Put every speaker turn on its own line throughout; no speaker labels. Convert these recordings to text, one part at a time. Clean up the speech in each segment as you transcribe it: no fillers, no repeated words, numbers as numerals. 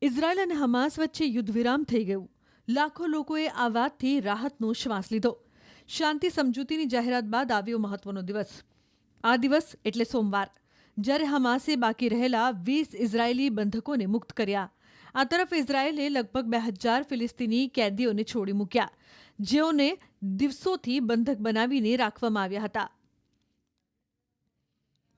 Israel અને Hamas વચ્ચે યુદ્ધ વિરામ થઈ ગયું. લાખો લોકોએ આ વાતથી રાહતનો શ્વાસ લીધો. શાંતિ સમજૂતીની જાહેરાત બાદ આવ્યો મહત્વનો દિવસ. આ દિવસ એટલે સોમવાર, જ્યારે હમાસે બાકી રહેલા 20 ઇઝરાયેલી બંધકોને મુક્ત કર્યા. આ તરફ ઇઝરાયેલે લગભગ 2000 ફિલિસ્તીની કેદીઓને છોડી મૂક્યા, જેઓને દિવસોથી બંધક બનાવીને રાખવામાં આવ્યા હતા.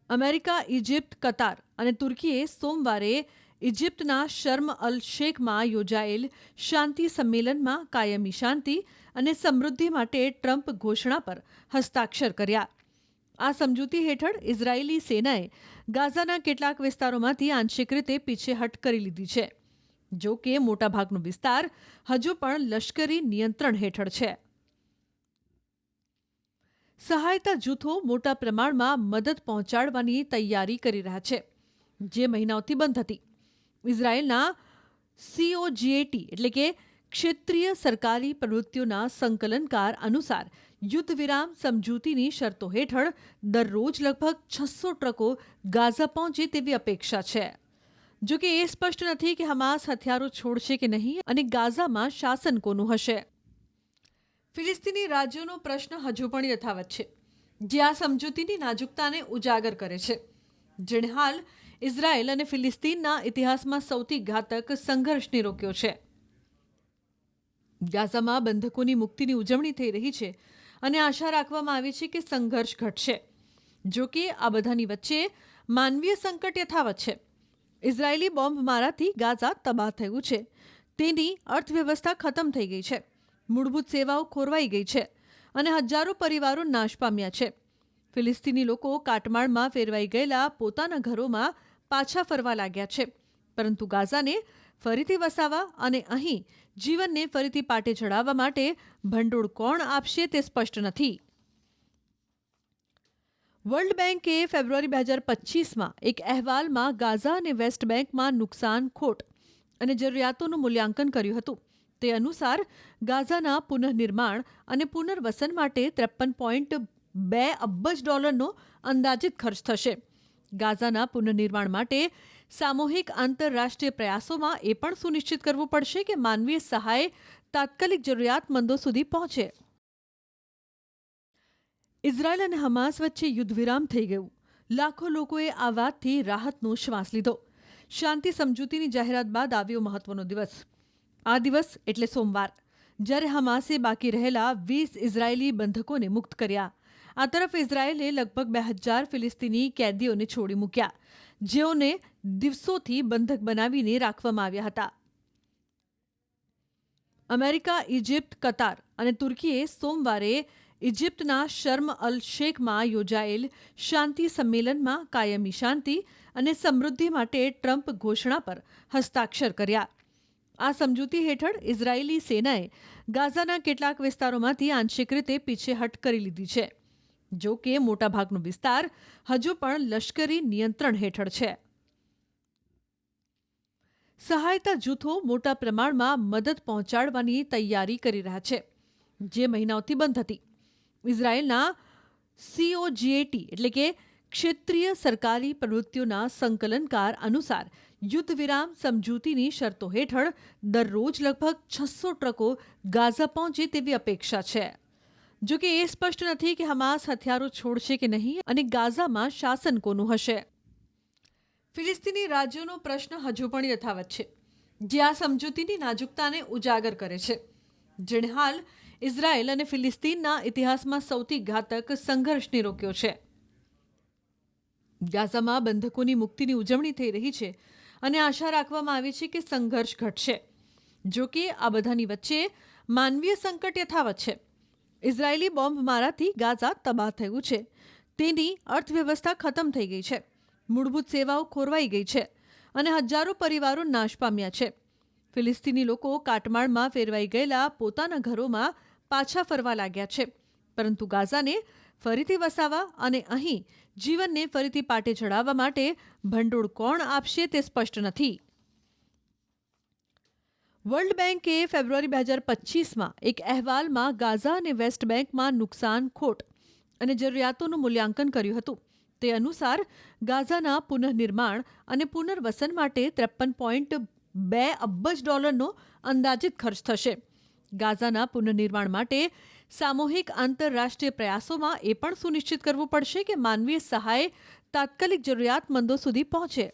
અમેરિકા, ઇજિપ્ત, કતાર અને તુર્કીએ સોમવારે ઇજિપ્તના શર્મ અલ શેખમાં યોજાયેલ શાંતિ સંમેલનમાં કાયમી શાંતિ અને સમૃદ્ધિ માટે ટ્રમ્પ ઘોષણા પર હસ્તાક્ષર કર્યા. આ સમજૂતી હેઠળ ઇઝરાયેલી સેનાએ ગાઝાના કેટલાક વિસ્તારોમાંથી આંશિક રીતે પીછેહટ કરી લીધી છે. જો કે મોટાભાગનો વિસ્તાર હજુ પણ લશ્કરી નિયંત્રણ હેઠળ છે. સહાયતા જૂથો મોટા પ્રમાણમાં મદદ પહોંચાડવાની તૈયારી કરી રહ્યા છે, જે મહિનાઓથી બંધ હતી. ઇઝરાયેલના COGAT એટલે કે ક્ષેત્રીય સરકારી પ્રવૃત્તિઓના સંકલનકાર અનુસાર યુદ્ધ વિરામ સમજૂતીની શરતો હેઠળ દરરોજ લગભગ 600 ટ્રકો ગાઝા પહોંચે તેવી અપેક્ષા છે. જો કે એ સ્પષ્ટ નથી કે હમાસ હથિયારો છોડશે કે નહીં અને ગાઝામાં શાસન કોનું હશે. ફિલિસ્તીની રાજ્યોનો પ્રશ્ન હજુ પણ યથાવત છે, જે આ સમજૂતીની નાજુકતાને ઉજાગર કરે છે, જેણે હાલ ઇઝરાયેલ અને ફિલિસ્તીનના ઇતિહાસમાં સૌથી ઘાતક સંઘર્ષને રોક્યો છે. ગાઝામાં બંધકોની મુક્તિની ઉજવણી થઈ રહી છે અને આશા રાખવામાં આવી છે કે સંઘર્ષ ઘટશે. જો કે આ બધાની વચ્ચે માનવીય સંકટ યથાવત છે. ઇઝરાયેલી બોમ્બમારાથી ગાઝા તબાહ થયું છે. તેની અર્થવ્યવસ્થા ખતમ થઈ ગઈ છે. મૂળભૂત સેવાઓ ખોરવાઈ ગઈ છે અને હજારો પરિવારો નાશ પામ્યા છે. ફિલિસ્તીની લોકો કાટમાળમાં ફેરવાઈ ગયેલા પોતાના ઘરોમાં પાછા ફરવા લાગ્યા છે, પરંતુ ગાઝાને ફરીથી વસાવવા અને અહીં જીવનને ફરીથી પાટે ચડાવવા માટે ભંડોળ કોણ આપશે તે સ્પષ્ટ નથી. વર્લ્ડ બેંકે ફેબ્રુઆરી 2025માં એક અહેવાલમાં ગાઝા અને વેસ્ટ બેંકમાં નુકસાન, ખોટ અને જરૂરિયાતોનું મૂલ્યાંકન કર્યું હતું. તે અનુસાર ગાઝાના પુનઃનિર્માણ અને પુનર્વસન માટે $53.2 અબજ અંદાજિત ખર્ચ થશે. ગાઝાના પુનઃનિર્માણ માટે સામૂહિક આંતરરાષ્ટ્રીય પ્રયાસોમાં એ પણ સુનિશ્ચિત કરવું પડશે કે માનવીય સહાય તાત્કાલિક જરૂરિયાતમંદો સુધી પહોંચે. ઇઝરાયલ અને હમાસ વચ્ચે યુદ્ધ વિરામ થઈ ગયું. લાખો લોકોએ આ વાતથી રાહતનો શ્વાસ લીધો. શાંતિ સમજૂતીની જાહેરાત બાદ આવ્યો મહત્વનો દિવસ. આ દિવસ એટલે સોમવાર, જ્યારે હમાસે બાકી રહેલા 20 ઇઝરાયેલી બંધકોને મુક્ત કર્યા. આ તરફ ઇઝરાયેલે લગભગ 2000 ફિલિસ્તીની કેદીઓને છોડી મૂક્યા, જેઓને દિવસોથી બંધક બનાવીને રાખવામાં આવ્યા હતા. અમેરિકા, ઇજિપ્ત, કતાર અને તુર્કીએ સોમવારે ઇજિપ્તના શર્મ અલ શેખમાં યોજાયેલ શાંતિ સંમેલનમાં કાયમી શાંતિ અને સમૃદ્ધિ માટે ટ્રમ્પ ઘોષણા પર હસ્તાક્ષર કર્યા. આ સમજૂતી હેઠળ ઇઝરાયેલી સેનાએ ગાઝાના કેટલાક વિસ્તારોમાંથી આંશિક રીતે પીછેહટ કરી લીધી છે. જો કે મોટાભાગનો વિસ્તાર હજુ પણ લશ્કરી નિયંત્રણ હેઠળ છે. સહાયતા જૂથો મોટા પ્રમાણમાં મદદ પહોંચાડવાની તૈયારી કરી રહ્યા છે, જે મહિનાઓથી બંધ હતી. ઇઝરાયેલના COGAT એટલે કે ક્ષેત્રીય સરકારી પ્રવૃત્તિઓના સંકલનકાર અનુસાર યુદ્ધ વિરામ સમજૂતીની શરતો હેઠળ દરરોજ લગભગ 600 ટ્રકો ગાઝા પહોંચે તેવી અપેક્ષા છે. જો કે એ સ્પષ્ટ નથી કે હમાસ હથિયારો છોડશે કે નહીં અને ગાઝામાં શાસન કોનું હશે. ફિલિસ્તીની રાજ્યોનો પ્રશ્ન હજુ પણ યથાવત છે, જે આ સમજૂતીની નાજુકતાને ઉજાગર કરે છે, જેણે હાલ ઇઝરાયેલ અને ફિલિસ્તીનના ઇતિહાસમાં સૌથી ઘાતક સંઘર્ષને રોક્યો છે. ગાઝામાં બંધકોની મુક્તિની ઉજવણી થઈ રહી છે અને આશા રાખવામાં આવી છે કે સંઘર્ષ ઘટશે. જો કે આ બધાની વચ્ચે માનવીય સંકટ યથાવત છે. ઇઝરાયેલી બોમ્બમારાથી ગાઝા તબાહ થયું છે. તેની અર્થવ્યવસ્થા ખતમ થઈ ગઈ છે. મૂળભૂત સેવાઓ ખોરવાઈ ગઈ છે અને હજારો પરિવારો નાશ પામ્યા છે. ફિલિસ્તીની લોકો કાટમાળમાં ફેરવાઈ ગયેલા પોતાના ઘરોમાં પાછા ફરવા લાગ્યા છે, પરંતુ ગાઝાને ફરીથી વસાવવા અને અહીં જીવનને ફરીથી પાટે ચડાવવા માટે ભંડોળ કોણ આપશે તે સ્પષ્ટ નથી. વર્લ્ડ બેંકે ફેબ્રુઆરી 2025માં એક અહેવાલમાં ગાઝા અને વેસ્ટ બેંકમાં નુકસાન, ખોટ અને જરૂરિયાતોનું મૂલ્યાંકન કર્યું હતું. તે અનુસાર ગાઝાના પુનઃનિર્માણ અને પુનર્વસન માટે $2 અબજ અંદાજિત ખર્ચ થશે. ગાઝાના પુનર્નિર્માણ માટે સામૂહિક આંતરરાષ્ટ્રીય પ્રયાસોમાં એ પણ સુનિશ્ચિત કરવું પડશે કે માનવીય સહાય તાત્કાલિક જરૂરિયાતમંદો સુધી પહોંચે.